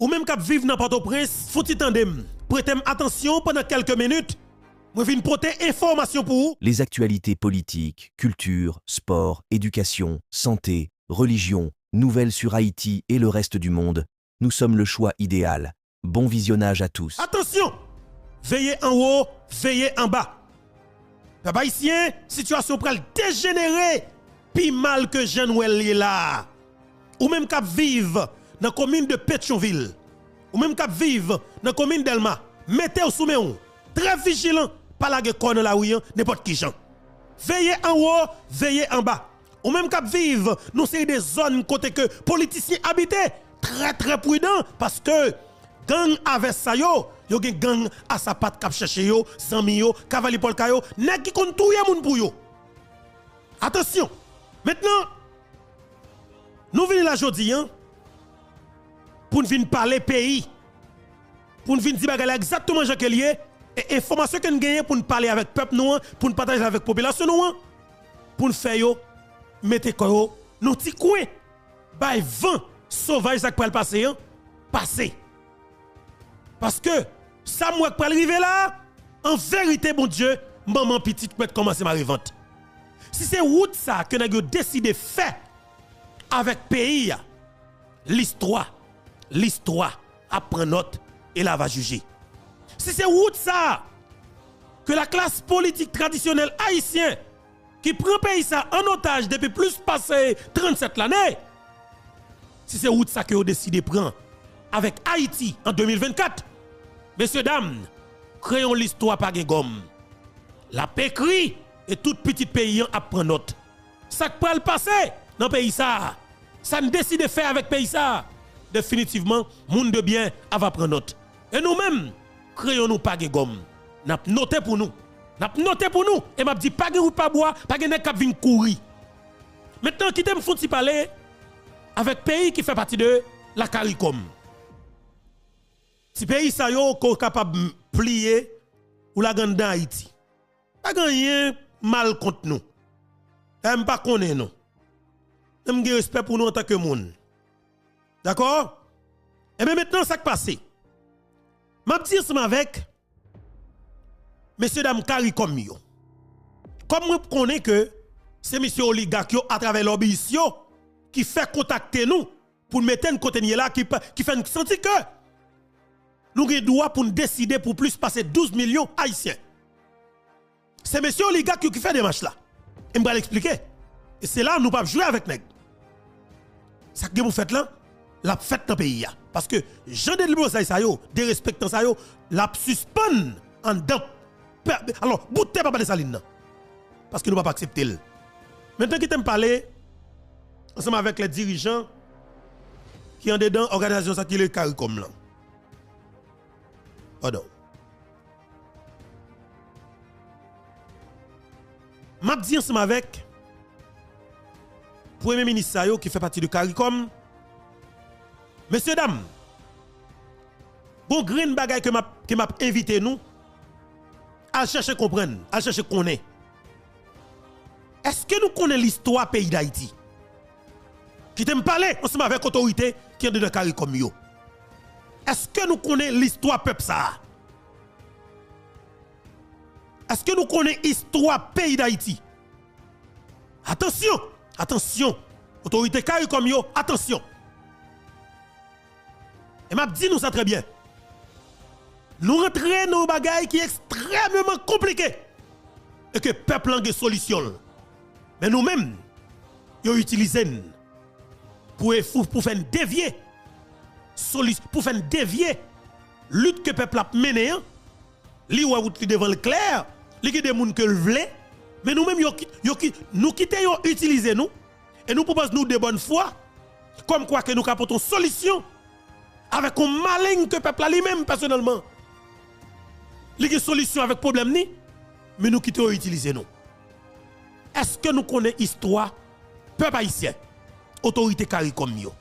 ou même cap vivre dans Port-au-Prince, faut tandem. Prêtez attention pendant quelques minutes. Moi viens porter information pour vous. Les actualités politiques, culture, sport, éducation, santé, religion, nouvelles sur Haïti et le reste du monde. Nous sommes le choix idéal. Bon visionnage à tous. Attention! Veillez en haut, veillez en bas. Papa haïtien, situation pral dégénérer, pi mal que Jean-Noël est là. Ou même cap vivre dans la commune de Pétionville. Ou même cap vivre dans la commune d'Elma. Mettez au souméon. Très vigilant, pas la gueule dans la rue, n'importe qui gens. Veillez en haut, veillez en bas. Ou même cap vivre, nous c'est des zones côté que politiciens habitent. Très très prudent parce que gang avec ça yo gen gang à sa patte k'ap chercher yo, zami yo, cavalier polka yo, nèg qui kon touye moun pou yo. Attention. Maintenant nous venons la jodi pour nous venir parler pays. Pour nous venir dire bagay exactement Jean Kellier et information que nous gagnons pour nous parler avec peuple nous, pour nous partager avec population nous, pour nous faire yo mettre ko nous ti coin bay vent sauvage ça qui va passer passer. Parce que ça moi qui va arriver là, en vérité mon Dieu, maman petite peut commencer ma revente. Si c'est route ça que nous décidé faire avec pays, l'histoire apprend note et la va juger. Si c'est route ça que la classe politique traditionnelle haïtienne qui prend pays ça en otage depuis plus passé 37 l'année, si c'est route ça que vous décidez de prendre avec Haïti en 2024, messieurs, dames, créons l'histoire par gomme. La pécri et tout petit pays apprend note. Ça qui peut le passer dans le pays ça, ça ne décide de faire avec pays ça. Définitivement, monde de bien va prendre note. Et nous-mêmes, créons nous par gomme. N'a noté pour nous. N'a noté pour nous. Et m'a dit pas de route pas bois, pas de nèg qui vinn courir. Maintenant, qui t'aime fouti parler avec pays qui fait partie de la CARICOM. Si pays ça yo capable plier ou la gande Haïti. Pas rien mal contre nous. Même pas connaît nous. Même respect pour nous en tant que monde. D'accord? Et bien maintenant ça qui passe. M'a dit ensemble avec messieurs dames CARICOM yo. Comme moi connais que c'est monsieur oligarque à travers lobbyiste qui fait contacter nous pour mettre un côté là qui fait nous sentir que nous avons droit pour nous décider pour plus passer 12 millions haïtiens. C'est monsieur oligarque qui fait des matchs là. Et je vais l'expliquer. Et c'est là où nous ne pouvons pas jouer avec nous. Ça que vous faites là, la fête dans le pays. Parce que Jean de Libo ça yo, des respectants ça yo, la suspend en dedans. Alors, boutez pas de saline. Parce que nous ne pouvons pas accepter. Maintenant qui t'aime parler ensemble avec les dirigeants qui ont dedans organisation ça qui est le CARICOM là. Pardon. M'a dit ensemble avec Premier ministre Sayo qui fait partie du CARICOM. Messieurs, dames, bon green bagay que m'a invité nous à chercher comprendre, à chercher connaître. Est-ce que nous connaissons l'histoire pays d'Haïti? Qui t'aime parler ensemble avec autorité qui est dans le CARICOM yo. Est-ce que nous connaissons l'histoire peuple ça? Est-ce que nous connaissons l'histoire pays d'Haïti? Attention, attention. Autorité CARICOM yo, attention. Et m'a dit nous ça très bien. Nous rentrons dans un bagage qui est extrêmement compliqué. Et que le peuple a une solution. Mais nous-mêmes, nous utilisons pour faire dévier. Pour faire dévier lutte que le peuple a menée. Li ou route devant le clair, li qui des gens que le voulait, mais nous-mêmes nous quittons utiliser nous et nous proposons nous de bonne foi comme quoi que nous apportons solution avec un malin que le peuple a lui-même personnellement. Li qui solution avec problème ni, mais nous quittons utiliser nous. Est-ce que nous connaissons l'histoire peuple haïtien, autorité CARICOM yo?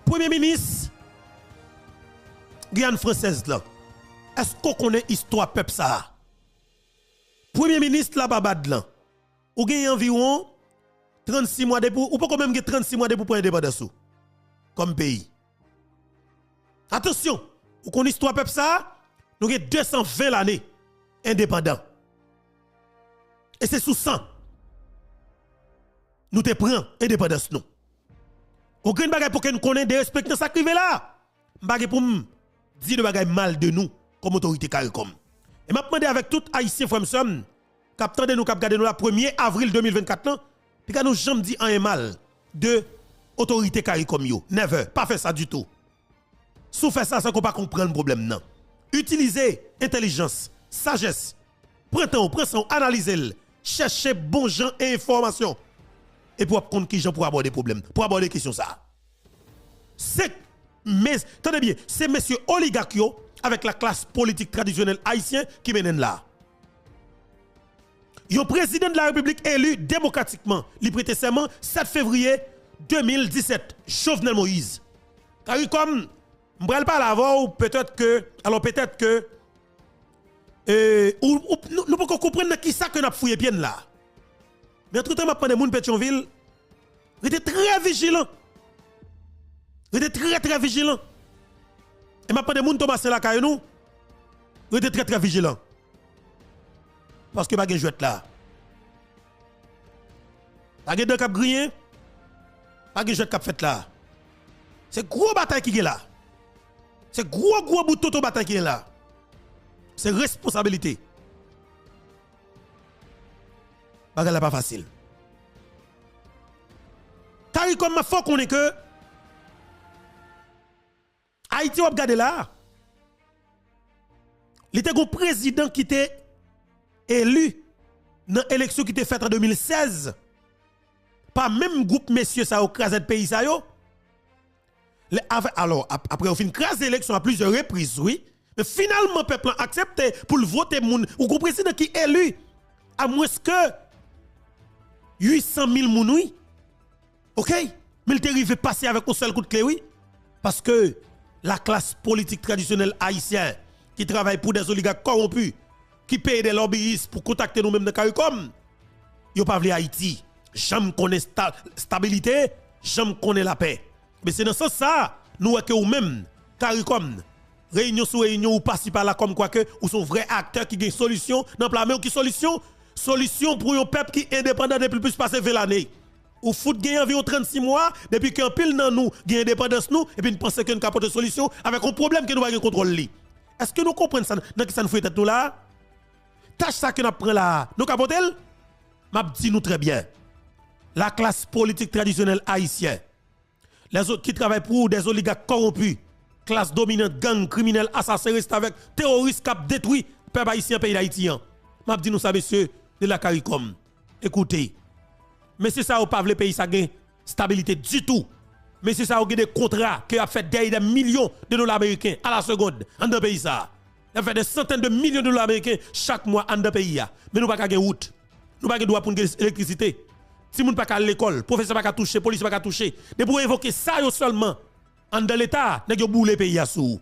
Premier ministre Guyane française là. Est-ce qu'on connaît l'histoire peuple ça? Premier ministre la babade là. Ou gagne environ 36 mois de pour ou pas quand même 36 mois de pour prendre indépendance comme pays. Attention, vous connaissez l'histoire peuple ça, nous avons 220 l'année indépendants. Et c'est sous 100. Nous te prenons indépendance nous. Aucun bagage pour que nous connaissions des respects dans ça qui est là. Bagage pour dire de bagage mal de nous comme autorité CARICOM. Et m'a demandé avec tout haïtien frère somme cap tande nous cap garder nous la 1er avril 2024 là, puis nous jamais dit un mal de autorité CARICOM yo. Never, pas faire ça du tout. Sous faire ça sans qu'on pas comprendre le problème non. Utilisez intelligence, sagesse. Prends temps, analysez-le, cherchez bon gens et informations. Et pour comprendre qui gens pour aborder le problème, pour aborder la question ça. C'est tenez bien, c'est messieurs oligarques avec la classe politique traditionnelle haïtienne qui mènent là. Le président de la République élu démocratiquement, il prêtait serment 7 février 2017, Jovenel Moïse. Car comme je ne pas l'avant, peut-être que nous pouvons comprendre qui ça que nous avons fouillé bien là. Mais entre-temps, je prends des Pétionville, restez très vigilant. Restez très vigilant. Et je prends des gens Thomas la caille nous, restez très vigilant. Parce que pas de jouet là. Pas de cap grillé, pas de jouet cap fait là. C'est gros bataille qui est là. C'est gros bout de bataille qui est là. C'est responsabilité. Bagala pas facile. CARICOM faut qu'on est que Haïti va regarder là. Il était un président qui était élu dans l'élection qui était faite en 2016. Pas même groupe messieurs ça au crasé de pays ça yo. Alors après on fin craser l'élection à plusieurs reprises oui, mais finalement le peuple a accepté pour le voter moun ou président qui élu à moins que 800 000 moun oui. OK? Mais il est arrivé passer avec un seul coup de clé oui parce que la classe politique traditionnelle haïtienne qui travaille pour des oligarques corrompus qui paye des lobbyistes pour contacter nous-mêmes dans CARICOM, yo pas vle Haïti. J'aime connaître stabilité, j'aime connaître la paix. Mais c'est dans ce sens ça, nous que ou même CARICOM réunion sur réunion ou participer à la comme quoi que ou sont vrais acteurs qui gagnent solution dans plan mais qui solution pour un peuple qui est indépendant depuis plus passer 20 années. Ou foot gagne environ 36 mois depuis qu'un pile dans nous gagne indépendance nous et puis nous pensons que nous capable de solution avec un problème que nous va contrôle li. Est-ce que nous comprenons ça dans qui ça nous fait tête nous là? Tâche ça que nous prend là, nous capotel? M'a dit nous très bien. La classe politique traditionnelle haïtienne, les autres qui travaillent pour des oligarques corrompus, classe dominante, gang criminel, assassin, reste avec terroristes qui détruit peuple haïtien, pays d'Haïti. M'a dit nous ça messieurs de la CARICOM. Écoutez, monsieur ça au pas le pays ça gagne stabilité du tout. Monsieur ça a des contrats qui a fait des millions de dollars américains à la seconde en deux pays ça. Il a fait des centaines de millions de dollars américains chaque mois en deux pays. Mais nous pas gagner route. Nous pas gagner droit pour l'électricité. Si nous pas à l'école, professeur pas toucher, police pas toucher. De pour évoquer ça yo seulement en dans l'état, nèg yo boule pays a sous.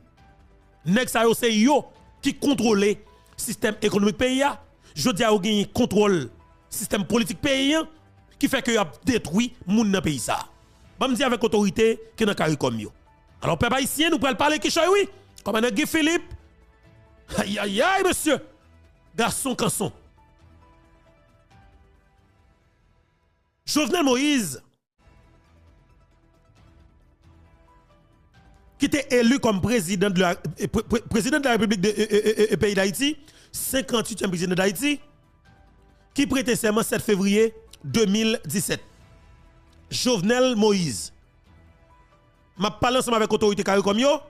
Nèg ça yo c'est yo qui contrôle système économique pays a. Jodi a yo gagné contrôle système politique pays qui fait que y a détruit moun dans pays ça. Ba me dire avec autorité qui dans CARICOM yo. Alors peuple haïtien nous pral parler qui choy oui. Comme un Guy Philippe. Aïe aïe aïe monsieur. Garçon canson. Jovenel Moïse, qui était élu comme président de la République du pays d'Haïti, 58e président d'Haïti, qui prêtait serment 7 février 2017. Jovenel Moïse. Je parle ensemble avec l'autorité CARICOM yo.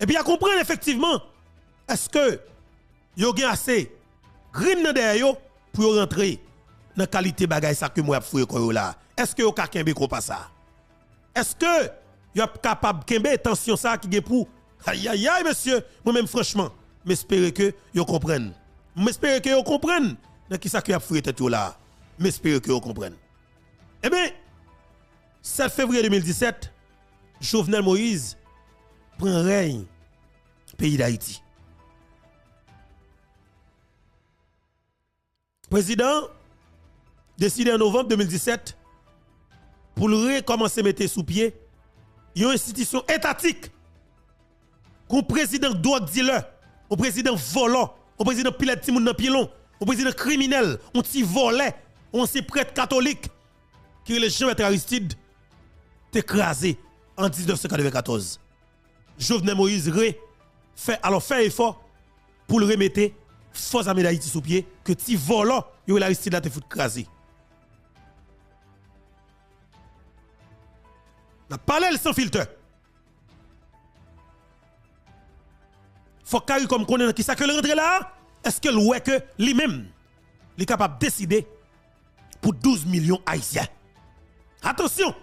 Et puis, à comprendre effectivement, est-ce que yo gen assez green derrière yo pour rentrer dans la qualité bagay ça que moi fouye ko là. Est-ce que yo ka kembe ko pas ça? Est-ce que yo capable kembe tension ça qui gen pour aïe aïe aïe monsieur, moi même franchement, m'espérer que yo comprennent. M'espérer que yo comprennent dans qui ça que y a fouye tête là. M'espérer que yo comprennent. Eh bien 7 février 2017, Jovenel Moïse prend règne pays d'Haïti. Président décidé en novembre 2017 pour recommencer à mettre sous pied une institution étatique qu'on président drogue dealer, un président volant, un président pilote timoun dans pilon, un président criminel, un petit volet, un petit prêtre catholique qui est le Jean-Maître Aristide écrasé en 1994. Jovenel Moïse fait effort pour le remettre force armée d'Haïti sous pied que ti volant yo l'Aristide là te fout écrasé. N'a parlé sans filtre. Faut carré comme connaît qui ça que le rentre là, est-ce que le que lui-même est capable de décider pour 12 millions haïtiens. Attention.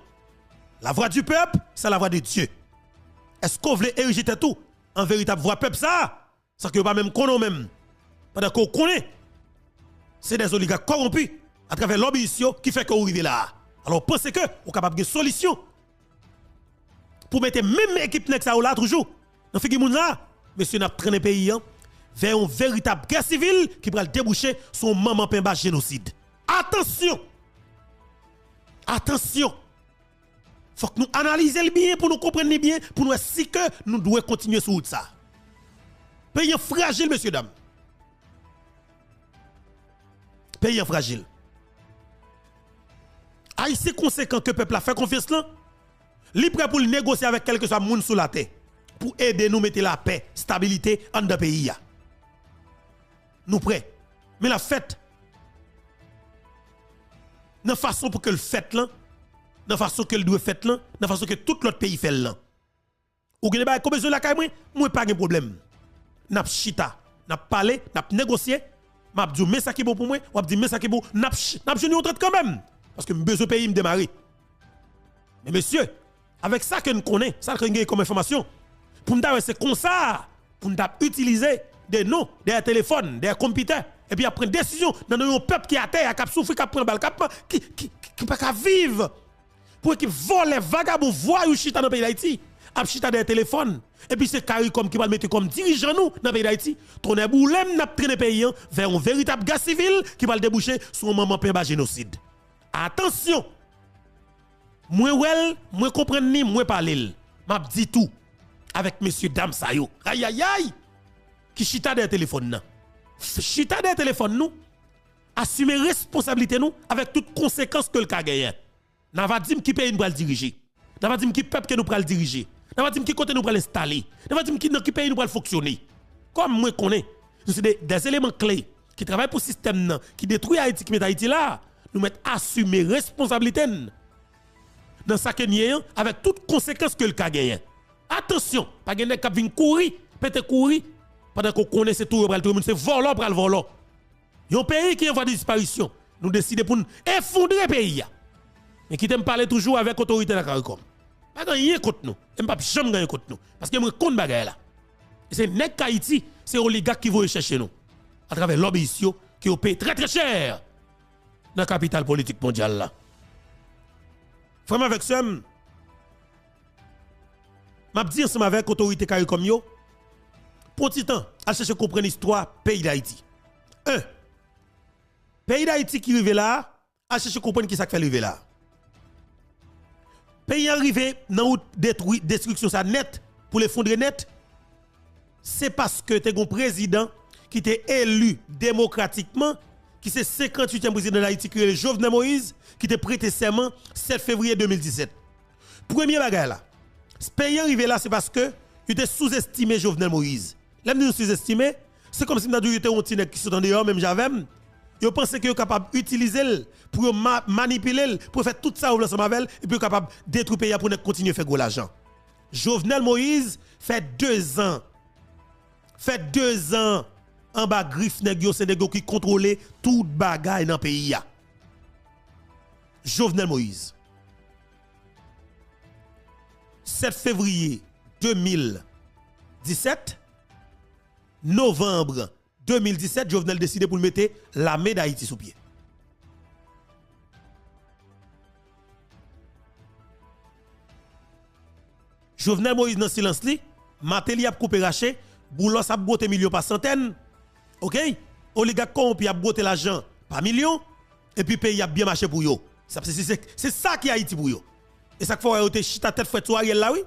La voix du peuple, c'est la voix de Dieu. Est-ce qu'on veut ériger tout en véritable voix peuple ça? Ça que pas même connaît même. Pendant qu'on connaît, c'est des oligarques corrompus à travers l'ambition qui fait qu'on arrive là. Alors pensez que vous êtes capable de solution pour mettre même équipe next là toujours. Dans figi moun là, monsieur n'a traîné pays vers une véritable guerre civile qui va déboucher son maman pemba génocide. Attention. Attention. Faut que nous analysions bien pour nous comprendre bien pour nous si que nous devons continuer sur ça. Pays fragile messieurs dames. Pays fragile. Haïti conséquent que le peuple a fait confiance là. Li prêt pour négocier avec quelque soit moun sous la terre pour aider nous mettre la paix, stabilité dans le pays. Nous prêts. Mais la fête, de façon pour que le fait là, de façon que le doit fait là, de façon que tout l'autre pays fait là. Ou gen ba besoin la kay moi pas de problème. N'a chita, n'a parlé, n'a négocié, m'a dit mais ça qui bon pour moi, ou dit mais ça qui bon, n'a juni traite quand même parce que besoin pays me démarrer. Mais monsieur, avec ça que nous connaissons, ça que nous comme information, pour nous c'est comme ça, pour nous utiliser des noms, des téléphones, des computers, et puis après une décision dans un peuple qui est à terre, qui souffre, qui prend balle, qui peut pas vivre, pour qu'il vole les vagabonds, voyous chita dans le pays d'Haïti, à chita des téléphones, et puis c'est CARICOM qui va le mettre comme dirigeant nous dans le pays d'Haïti, tourner boulem, n'a traîné pays vers une véritable guerre civile qui va le déboucher sur un moment pemba génocide. Attention! Moi comprendre ni, moi parler. M'a dit tout avec monsieur dame sa yo. Aïe aïe aïe. Qui chita des téléphones nan. Chita des téléphones nous. Assumer responsabilité nous avec toutes conséquences que le cas gagne. N'a va dire qui pays nous va le diriger. N'a va dire qui peuple que nous va le diriger. N'a va dire qui côté nous va l'installer. N'a va dire qui pays nous va fonctionner. Comme moi connais, c'est des éléments clés qui travaillent pour le système nan, qui détruit Haïti, qui met Haïti là, nous mettre assumer responsabilité dans sa kenye avec toutes conséquences que le cas gagne. Attention, pas gen k'ap vinn courir, peut-être courir pendant qu'on connaît c'est tout le monde c'est volant pral volant. Yon pays qui est en voie de disparition, nous décidons pour effondrer le pays. Mais qui t'aime parler toujours avec autorité la CARICOM. Pas gagner contre nous, même pas jamais gagner contre nous parce que moi compte bagaille là. C'est nek Haïti, c'est oligarque qui vont chercher nous à travers l'obéissance qui ont payé très très cher dans la capitale politique mondiale là. Vraiment avec ça, m'a dit ensemble avec l'autorité CARICOM yo, pour petit temps, à chercher comprendre l'histoire pays d'Haïti. 1. Pays d'Haïti qui arrive là, à chercher comprendre qui ça fait arriver là. Pays arrivé dans une destruction ça net pour l'effondrer net, c'est parce que tu as un président qui était élu démocratiquement, qui c'est 58e président d'Haïti qui est le Jovenel Moïse, qui était prêté serment 7 février 2017. Premier bagage là. Ce pays arrivé là, c'est parce que il était sous-estimé Jovenel Moïse. L'aime nous sous-estimé, c'est comme si nous était un petit qui sont en dehors, même j'avais. Ils pensaient qu'ils sont capables d'utiliser pour manipuler, pour faire tout ça ensemble avec et puis capable de détruire le pays pour continuer à faire gros l'argent. Jovenel Moïse fait 2 ans. Fait 2 ans en bas griffe nèg c'est nèg qui contrôler tout bagaille dans le pays. Jovenel Moïse. 7 février 2017, novembre 2017, Jovenel décidé pour mettre l'armée d'Haïti sous pied. Jovenel Moïse dans silence li, Matéli a coupé raché, Boulos a boté millions par centaines. OK? Oligarque corrompu a boté l'argent par millions et puis pays a bien marché pour yo. C'est ça qui est Haïti pour yo. Et ça qu'il faut te chita tête fouette sur Ariel là oui.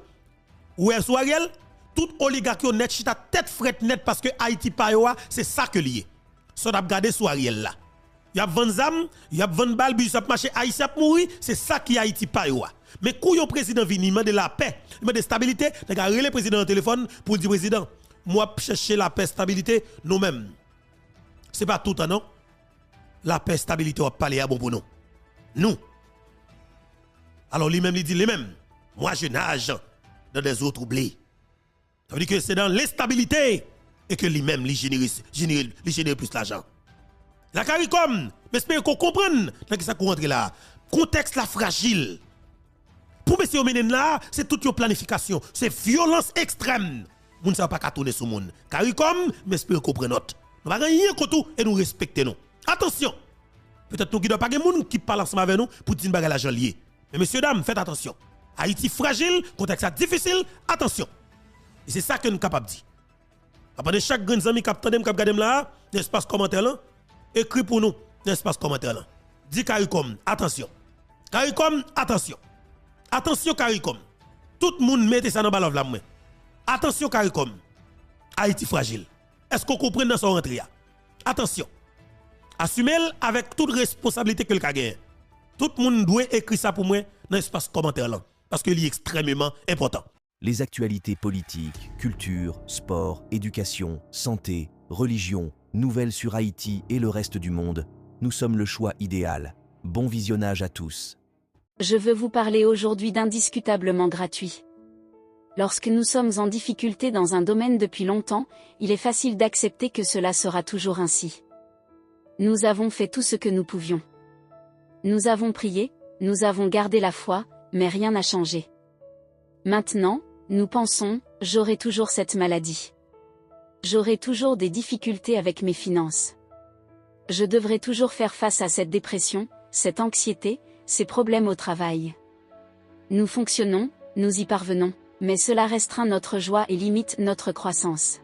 Ou sur Ariel, tout oligarque net chita tête frette net parce que Haïti pa yo, c'est ça que lié. So d'ap gade sou Ariel là. Y a 20 zam, y a 20 balles, bus ap marché, Haïti ap mouri, c'est ça qui Haïti pa yo. Mais quand yon président vini, il demande la paix, il demande stabilité, il a le président au téléphone pour dire président, moi chercher la paix, stabilité, nous-mêmes. C'est pas tout non? La paix, stabilité, on va parler à bon pour nous. Nous. Alors lui-même, il dit lui-même, moi je nage dans des eaux troublées. Ça veut dire que c'est dans l'instabilité et que lui-même, il génère plus l'argent. La CARICOM, j'espère qu'on comprenne dans ce qu'on rentre là. Contexte la fragile. Pour M. Omenen là, c'est toute une planification. C'est violence extrême. Moun ne pas qu'à tourner sur le monde. CARICOM, j'espère qu'on comprenne notre. Nous ne rien contre tout et nous respectons. Attention. Peut-être nous qui doit pas de monde qui parle ensemble avec nous pour dire que l'argent lié. Mais messieurs, dames, faites attention. Haïti fragile, contexte difficile, attention. Et c'est ça que nous sommes capables de dire. Après chaque grand ami qui regarde là, l'espace commentaire là, écrit pour nous, l'espace commentaire là. Dis CARICOM, attention. CARICOM, attention. Attention CARICOM. Tout le monde mette ça dans la balave là. Attention CARICOM. Haïti fragile. Est-ce qu'on comprend dans son rentrée? Attention. Assumez-le avec toute responsabilité que le a gagné. Tout le monde doit écrire ça pour moi dans l'espace commentaire là. Parce que c'est extrêmement important. Les actualités politiques, culture, sport, éducation, santé, religion, nouvelles sur Haïti et le reste du monde, nous sommes le choix idéal. Bon visionnage à tous. Je veux vous parler aujourd'hui d'indiscutablement gratuit. Lorsque nous sommes en difficulté dans un domaine depuis longtemps, il est facile d'accepter que cela sera toujours ainsi. Nous avons fait tout ce que nous pouvions. Nous avons prié, nous avons gardé la foi, mais rien n'a changé. Maintenant, nous pensons, j'aurai toujours cette maladie. J'aurai toujours des difficultés avec mes finances. Je devrais toujours faire face à cette dépression, cette anxiété, ces problèmes au travail. Nous fonctionnons, nous y parvenons, mais cela restreint notre joie et limite notre croissance.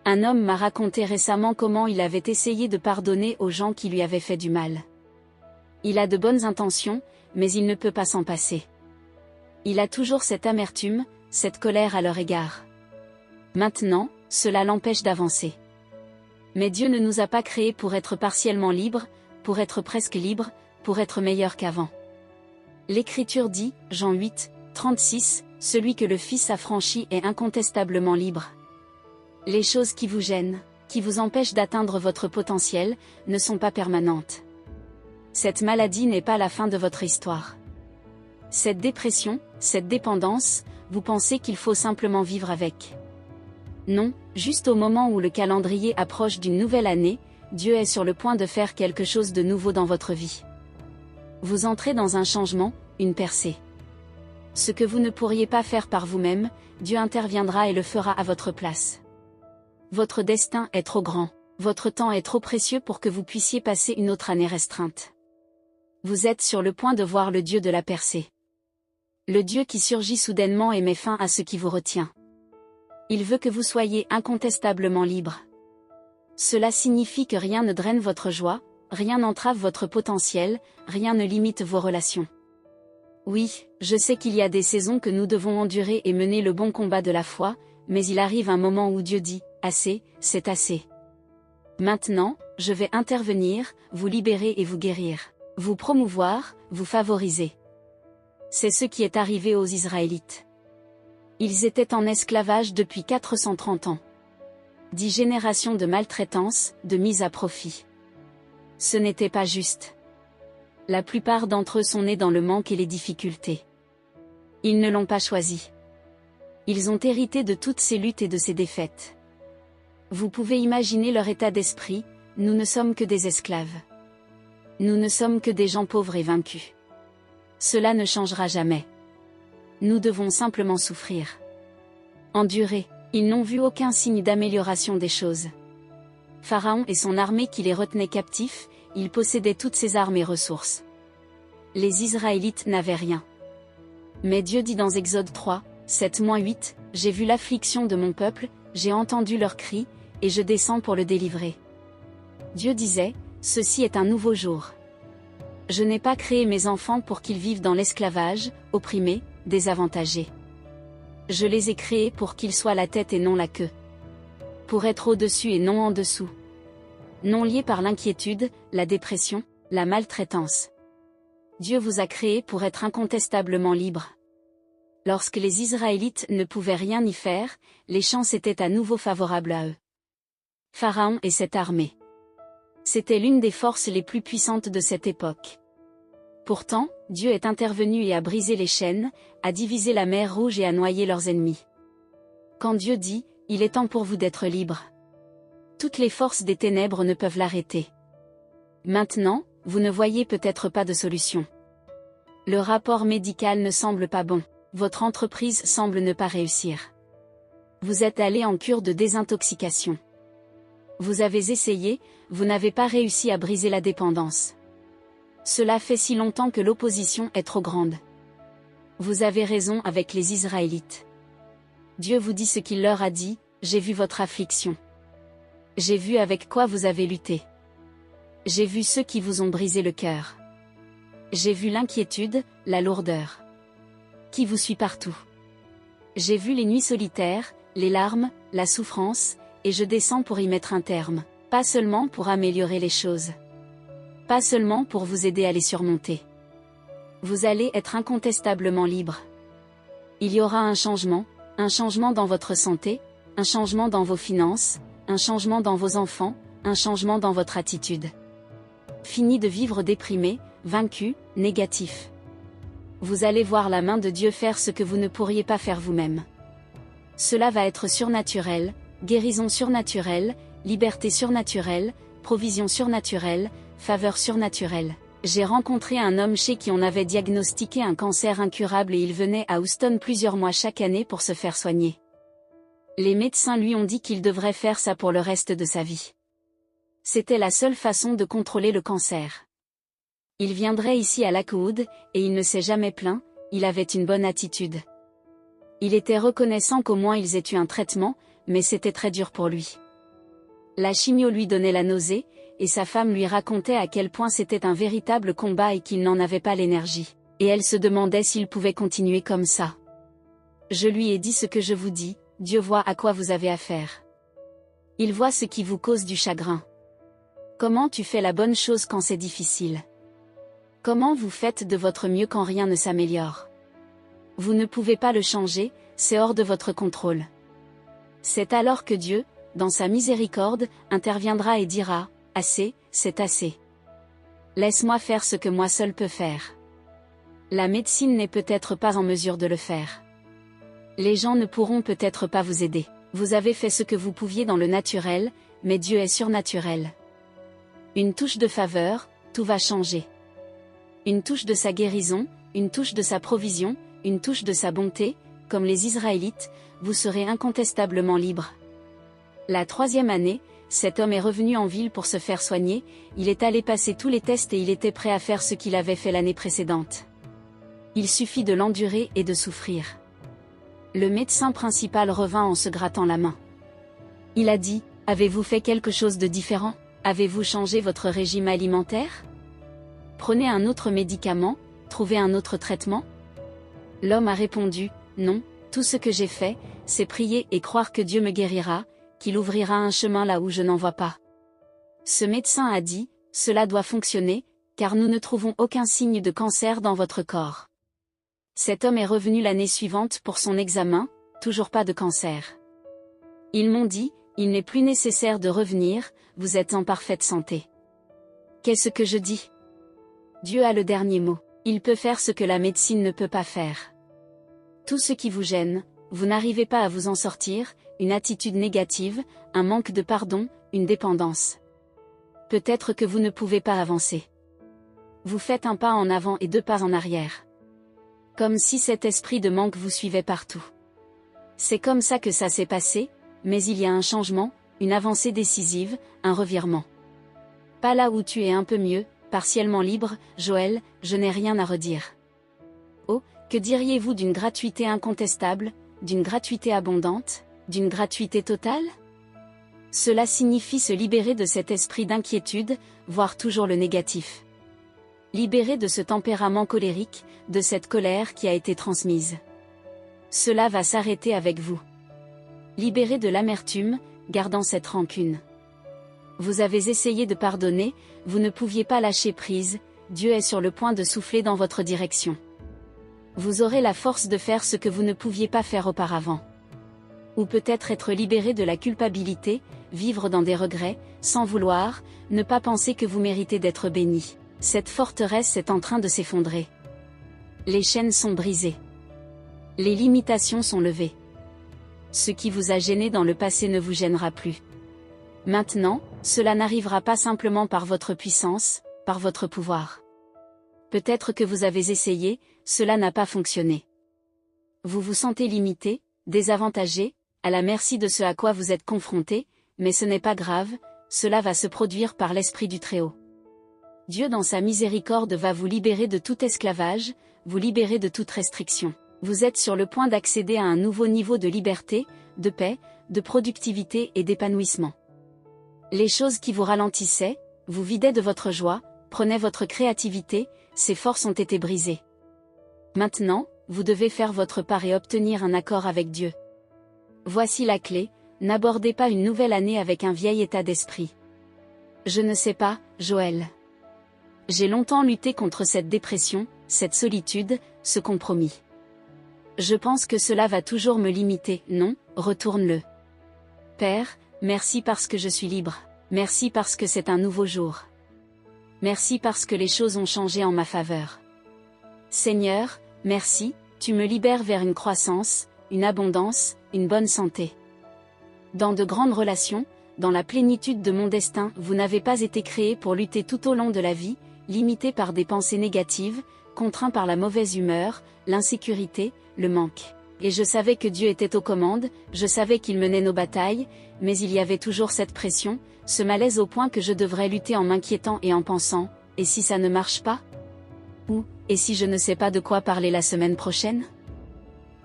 Un homme m'a raconté récemment comment il avait essayé de pardonner aux gens qui lui avaient fait du mal. Il a de bonnes intentions, mais il ne peut pas s'en passer. Il a toujours cette amertume, cette colère à leur égard. Maintenant, cela l'empêche d'avancer. Mais Dieu ne nous a pas créés pour être partiellement libres, pour être presque libres, pour être meilleurs qu'avant. L'Écriture dit, Jean 8, 36, « Celui que le Fils a franchi est incontestablement libre. » Les choses qui vous gênent, qui vous empêchent d'atteindre votre potentiel, ne sont pas permanentes. Cette maladie n'est pas la fin de votre histoire. Cette dépression, cette dépendance, vous pensez qu'il faut simplement vivre avec. Non, juste au moment où le calendrier approche d'une nouvelle année, Dieu est sur le point de faire quelque chose de nouveau dans votre vie. Vous entrez dans un changement, une percée. Ce que vous ne pourriez pas faire par vous-même, Dieu interviendra et le fera à votre place. Votre destin est trop grand, votre temps est trop précieux pour que vous puissiez passer une autre année restreinte. Vous êtes sur le point de voir le Dieu de la percée. Le Dieu qui surgit soudainement et met fin à ce qui vous retient. Il veut que vous soyez incontestablement libre. Cela signifie que rien ne draine votre joie, rien n'entrave votre potentiel, rien ne limite vos relations. Oui, je sais qu'il y a des saisons que nous devons endurer et mener le bon combat de la foi, mais il arrive un moment où Dieu dit, « Assez, c'est assez. » Maintenant, je vais intervenir, vous libérer et vous guérir, vous promouvoir, vous favoriser. C'est ce qui est arrivé aux Israélites. Ils étaient en esclavage depuis 430 ans. 10 générations de maltraitance, de mise à profit. Ce n'était pas juste. La plupart d'entre eux sont nés dans le manque et les difficultés. Ils ne l'ont pas choisi. Ils ont hérité de toutes ces luttes et de ces défaites. Vous pouvez imaginer leur état d'esprit, nous ne sommes que des esclaves. Nous ne sommes que des gens pauvres et vaincus. Cela ne changera jamais. Nous devons simplement souffrir. Endurer. Ils n'ont vu aucun signe d'amélioration des choses. Pharaon et son armée qui les retenaient captifs, ils possédaient toutes ses armes et ressources. Les Israélites n'avaient rien. Mais Dieu dit dans Exode 3, 7-8, « J'ai vu l'affliction de mon peuple, j'ai entendu leurs cris, et je descends pour le délivrer. » Dieu disait, « Ceci est un nouveau jour. Je n'ai pas créé mes enfants pour qu'ils vivent dans l'esclavage, opprimés, désavantagés. Je les ai créés pour qu'ils soient la tête et non la queue. Pour être au-dessus et non en dessous. Non liés par l'inquiétude, la dépression, la maltraitance. Dieu vous a créés pour être incontestablement libres. Lorsque les Israélites ne pouvaient rien y faire, les chances étaient à nouveau favorables à eux. Pharaon et cette armée. C'était l'une des forces les plus puissantes de cette époque. Pourtant, Dieu est intervenu et a brisé les chaînes, a divisé la mer Rouge et a noyé leurs ennemis. Quand Dieu dit, il est temps pour vous d'être libres. Toutes les forces des ténèbres ne peuvent l'arrêter. Maintenant, vous ne voyez peut-être pas de solution. Le rapport médical ne semble pas bon. Votre entreprise semble ne pas réussir. Vous êtes allé en cure de désintoxication. Vous avez essayé, vous n'avez pas réussi à briser la dépendance. Cela fait si longtemps que l'opposition est trop grande. Vous avez raison avec les Israélites. Dieu vous dit ce qu'il leur a dit, j'ai vu votre affliction. J'ai vu avec quoi vous avez lutté. J'ai vu ceux qui vous ont brisé le cœur. J'ai vu l'inquiétude, la lourdeur. Qui vous suit partout. J'ai vu les nuits solitaires, les larmes, la souffrance, et je descends pour y mettre un terme. Pas seulement pour améliorer les choses. Pas seulement pour vous aider à les surmonter. Vous allez être incontestablement libre. Il y aura un changement dans votre santé, un changement dans vos finances, un changement dans vos enfants, un changement dans votre attitude. Fini de vivre déprimé, vaincu, négatif. Vous allez voir la main de Dieu faire ce que vous ne pourriez pas faire vous-même. Cela va être surnaturel, guérison surnaturelle, liberté surnaturelle, provision surnaturelle, faveur surnaturelle. J'ai rencontré un homme chez qui on avait diagnostiqué un cancer incurable et il venait à Houston plusieurs mois chaque année pour se faire soigner. Les médecins lui ont dit qu'il devrait faire ça pour le reste de sa vie. C'était la seule façon de contrôler le cancer. Il viendrait ici à Lakewood, et il ne s'est jamais plaint, il avait une bonne attitude. Il était reconnaissant qu'au moins ils aient eu un traitement, mais c'était très dur pour lui. La chimio lui donnait la nausée, et sa femme lui racontait à quel point c'était un véritable combat et qu'il n'en avait pas l'énergie. Et elle se demandait s'il pouvait continuer comme ça. Je lui ai dit ce que je vous dis, Dieu voit à quoi vous avez affaire. Il voit ce qui vous cause du chagrin. Comment tu fais la bonne chose quand c'est difficile? Comment vous faites de votre mieux quand rien ne s'améliore? Vous ne pouvez pas le changer, c'est hors de votre contrôle. C'est alors que Dieu, dans sa miséricorde, interviendra et dira, « Assez, c'est assez. Laisse-moi faire ce que moi seul peux faire. » La médecine n'est peut-être pas en mesure de le faire. Les gens ne pourront peut-être pas vous aider. Vous avez fait ce que vous pouviez dans le naturel, mais Dieu est surnaturel. Une touche de faveur, tout va changer. Une touche de sa guérison, une touche de sa provision, une touche de sa bonté, comme les Israélites, vous serez incontestablement libre. La 3e année, cet homme est revenu en ville pour se faire soigner, il est allé passer tous les tests et il était prêt à faire ce qu'il avait fait l'année précédente. Il suffit de l'endurer et de souffrir. Le médecin principal revint en se grattant la main. Il a dit, « Avez-vous fait quelque chose de différent? Avez-vous changé votre régime alimentaire? Prenez un autre médicament, trouvez un autre traitement ?» L'homme a répondu, « Non, tout ce que j'ai fait, c'est prier et croire que Dieu me guérira, qu'il ouvrira un chemin là où je n'en vois pas. » Ce médecin a dit, « Cela doit fonctionner, car nous ne trouvons aucun signe de cancer dans votre corps. » Cet homme est revenu l'année suivante pour son examen, toujours pas de cancer. Ils m'ont dit, « Il n'est plus nécessaire de revenir, vous êtes en parfaite santé. » Qu'est-ce que je dis? Dieu a le dernier mot. Il peut faire ce que la médecine ne peut pas faire. Tout ce qui vous gêne, vous n'arrivez pas à vous en sortir, une attitude négative, un manque de pardon, une dépendance. Peut-être que vous ne pouvez pas avancer. Vous faites un pas en avant et 2 pas en arrière. Comme si cet esprit de manque vous suivait partout. C'est comme ça que ça s'est passé, mais il y a un changement, une avancée décisive, un revirement. Pas là où tu es un peu mieux, partiellement libre, Joël, je n'ai rien à redire. Oh, que diriez-vous d'une gratuité incontestable, d'une gratuité abondante, d'une gratuité totale? Cela signifie se libérer de cet esprit d'inquiétude, voir toujours le négatif. Libérer de ce tempérament colérique, de cette colère qui a été transmise. Cela va s'arrêter avec vous. Libéré de l'amertume, gardant cette rancune. Vous avez essayé de pardonner, vous ne pouviez pas lâcher prise, Dieu est sur le point de souffler dans votre direction. Vous aurez la force de faire ce que vous ne pouviez pas faire auparavant. Ou peut-être être libéré de la culpabilité, vivre dans des regrets, sans vouloir, ne pas penser que vous méritez d'être béni. Cette forteresse est en train de s'effondrer. Les chaînes sont brisées. Les limitations sont levées. Ce qui vous a gêné dans le passé ne vous gênera plus. Maintenant, cela n'arrivera pas simplement par votre puissance, par votre pouvoir. Peut-être que vous avez essayé, cela n'a pas fonctionné. Vous vous sentez limité, désavantagé, à la merci de ce à quoi vous êtes confronté, mais ce n'est pas grave, cela va se produire par l'Esprit du Très-Haut. Dieu dans sa miséricorde va vous libérer de tout esclavage, vous libérer de toute restriction. Vous êtes sur le point d'accéder à un nouveau niveau de liberté, de paix, de productivité et d'épanouissement. Les choses qui vous ralentissaient, vous vidaient de votre joie, prenaient votre créativité, ces forces ont été brisées. Maintenant, vous devez faire votre part et obtenir un accord avec Dieu. Voici la clé, n'abordez pas une nouvelle année avec un vieil état d'esprit. Je ne sais pas, Joël. J'ai longtemps lutté contre cette dépression, cette solitude, ce compromis. Je pense que cela va toujours me limiter, non, retourne-le. Père, merci parce que je suis libre, merci parce que c'est un nouveau jour. Merci parce que les choses ont changé en ma faveur. Seigneur, merci, tu me libères vers une croissance, une abondance, une bonne santé. Dans de grandes relations, dans la plénitude de mon destin, vous n'avez pas été créé pour lutter tout au long de la vie, limité par des pensées négatives, contraint par la mauvaise humeur, l'insécurité, le manque. Et je savais que Dieu était aux commandes, je savais qu'il menait nos batailles, mais il y avait toujours cette pression, ce malaise au point que je devrais lutter en m'inquiétant et en pensant, et si ça ne marche pas? Ou, et si je ne sais pas de quoi parler la semaine prochaine?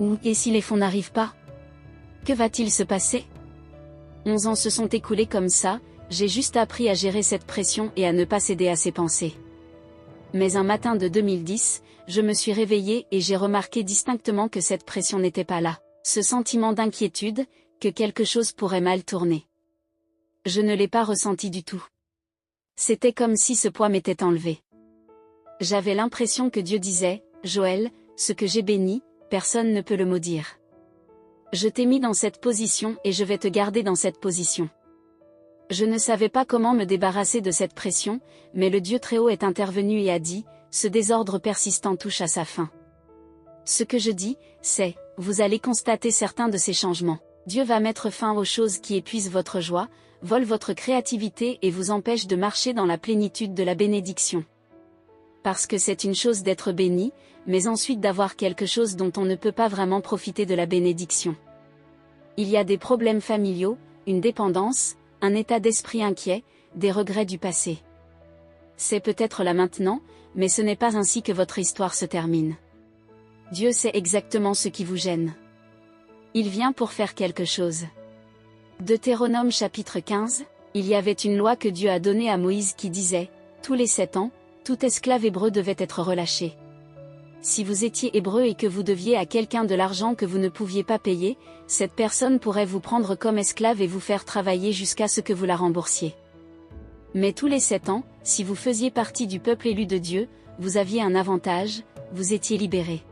Ou, et si les fonds n'arrivent pas? Que va-t-il se passer? 11 ans se sont écoulés comme ça, j'ai juste appris à gérer cette pression et à ne pas céder à ces pensées. Mais un matin de 2010, je me suis réveillée et j'ai remarqué distinctement que cette pression n'était pas là, ce sentiment d'inquiétude, que quelque chose pourrait mal tourner. Je ne l'ai pas ressenti du tout. C'était comme si ce poids m'était enlevé. J'avais l'impression que Dieu disait, Joël, ce que j'ai béni, personne ne peut le maudire. Je t'ai mis dans cette position et je vais te garder dans cette position. Je ne savais pas comment me débarrasser de cette pression, mais le Dieu Très-Haut est intervenu et a dit, ce désordre persistant touche à sa fin. Ce que je dis, c'est, vous allez constater certains de ces changements. Dieu va mettre fin aux choses qui épuisent votre joie, volent votre créativité et vous empêchent de marcher dans la plénitude de la bénédiction. Parce que c'est une chose d'être béni, mais ensuite d'avoir quelque chose dont on ne peut pas vraiment profiter de la bénédiction. Il y a des problèmes familiaux, une dépendance, un état d'esprit inquiet, des regrets du passé. C'est peut-être là maintenant, mais ce n'est pas ainsi que votre histoire se termine. Dieu sait exactement ce qui vous gêne. Il vient pour faire quelque chose. Deutéronome chapitre 15, il y avait une loi que Dieu a donnée à Moïse qui disait, tous les 7 ans, tout esclave hébreu devait être relâché. Si vous étiez hébreu et que vous deviez à quelqu'un de l'argent que vous ne pouviez pas payer, cette personne pourrait vous prendre comme esclave et vous faire travailler jusqu'à ce que vous la remboursiez. Mais tous les 7 ans, si vous faisiez partie du peuple élu de Dieu, vous aviez un avantage, vous étiez libéré.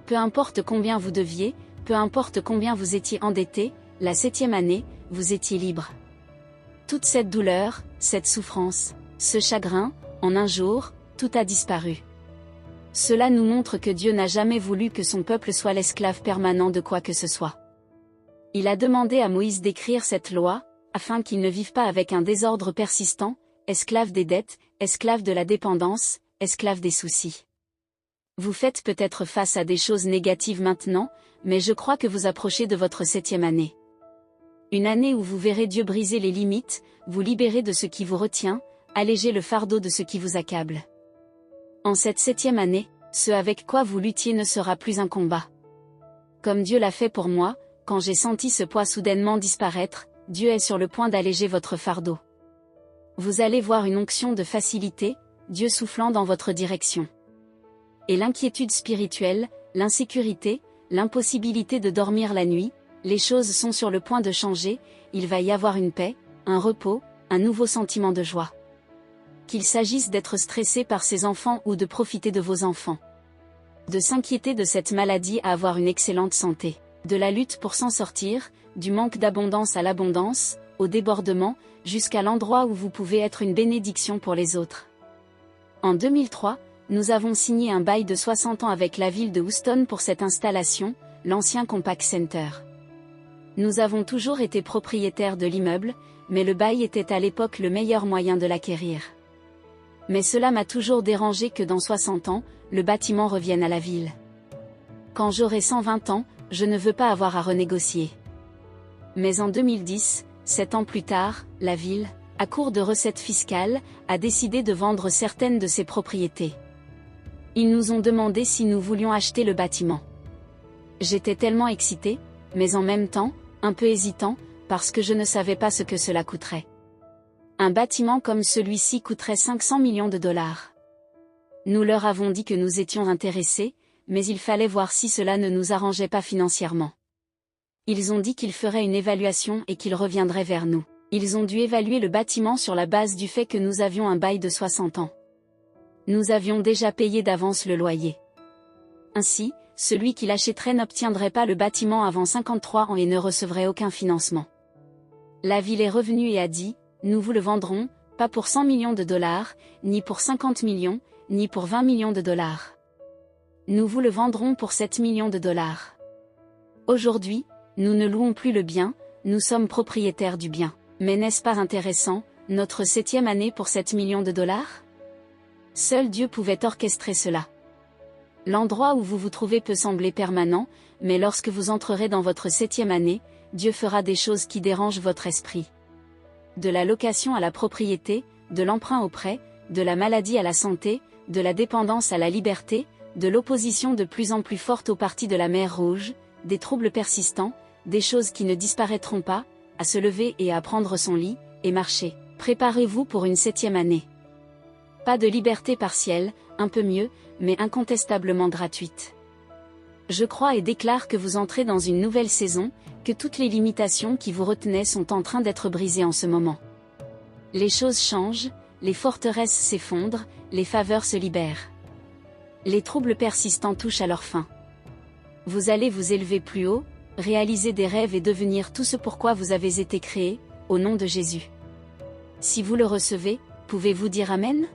Peu importe combien vous deviez, peu importe combien vous étiez endetté, la 7e année, vous étiez libre. Toute cette douleur, cette souffrance, ce chagrin, en un jour, tout a disparu. Cela nous montre que Dieu n'a jamais voulu que son peuple soit l'esclave permanent de quoi que ce soit. Il a demandé à Moïse d'écrire cette loi, afin qu'ils ne vivent pas avec un désordre persistant, esclaves des dettes, esclaves de la dépendance, esclaves des soucis. Vous faites peut-être face à des choses négatives maintenant, mais je crois que vous approchez de votre 7e année. Une année où vous verrez Dieu briser les limites, vous libérer de ce qui vous retient, alléger le fardeau de ce qui vous accable. En cette 7e année, ce avec quoi vous luttiez ne sera plus un combat. Comme Dieu l'a fait pour moi, quand j'ai senti ce poids soudainement disparaître, Dieu est sur le point d'alléger votre fardeau. Vous allez voir une onction de facilité, Dieu soufflant dans votre direction. Et l'inquiétude spirituelle, l'insécurité, l'impossibilité de dormir la nuit, les choses sont sur le point de changer, il va y avoir une paix, un repos, un nouveau sentiment de joie. Qu'il s'agisse d'être stressé par ses enfants ou de profiter de vos enfants. De s'inquiéter de cette maladie à avoir une excellente santé. De la lutte pour s'en sortir, du manque d'abondance à l'abondance, au débordement, jusqu'à l'endroit où vous pouvez être une bénédiction pour les autres. En 2003, nous avons signé un bail de 60 ans avec la ville de Houston pour cette installation, l'ancien Compaq Center. Nous avons toujours été propriétaires de l'immeuble, mais le bail était à l'époque le meilleur moyen de l'acquérir. Mais cela m'a toujours dérangé que dans 60 ans, le bâtiment revienne à la ville. Quand j'aurai 120 ans, je ne veux pas avoir à renégocier. Mais en 2010, 7 ans plus tard, la ville, à court de recettes fiscales, a décidé de vendre certaines de ses propriétés. Ils nous ont demandé si nous voulions acheter le bâtiment. J'étais tellement excité, mais en même temps, un peu hésitant, parce que je ne savais pas ce que cela coûterait. Un bâtiment comme celui-ci coûterait 500 millions de dollars. Nous leur avons dit que nous étions intéressés, mais il fallait voir si cela ne nous arrangeait pas financièrement. Ils ont dit qu'ils feraient une évaluation et qu'ils reviendraient vers nous. Ils ont dû évaluer le bâtiment sur la base du fait que nous avions un bail de 60 ans. Nous avions déjà payé d'avance le loyer. Ainsi, celui qui l'achèterait n'obtiendrait pas le bâtiment avant 53 ans et ne recevrait aucun financement. La ville est revenue et a dit, nous vous le vendrons, pas pour 100 millions de dollars, ni pour 50 millions, ni pour 20 millions de dollars. Nous vous le vendrons pour 7 millions de dollars. Aujourd'hui, nous ne louons plus le bien, nous sommes propriétaires du bien. Mais n'est-ce pas intéressant, notre 7e année pour 7 millions de dollars? Seul Dieu pouvait orchestrer cela. L'endroit où vous vous trouvez peut sembler permanent, mais lorsque vous entrerez dans votre 7e année, Dieu fera des choses qui dérangent votre esprit. De la location à la propriété, de l'emprunt au prêt, de la maladie à la santé, de la dépendance à la liberté, de l'opposition de plus en plus forte au parti de la mer Rouge, des troubles persistants, des choses qui ne disparaîtront pas, à se lever et à prendre son lit, et marcher. Préparez-vous pour une 7e année. Pas de liberté partielle, un peu mieux, mais incontestablement gratuite. Je crois et déclare que vous entrez dans une nouvelle saison, que toutes les limitations qui vous retenaient sont en train d'être brisées en ce moment. Les choses changent, les forteresses s'effondrent, les faveurs se libèrent. Les troubles persistants touchent à leur fin. Vous allez vous élever plus haut, réaliser des rêves et devenir tout ce pourquoi vous avez été créé, au nom de Jésus. Si vous le recevez, pouvez-vous dire Amen ?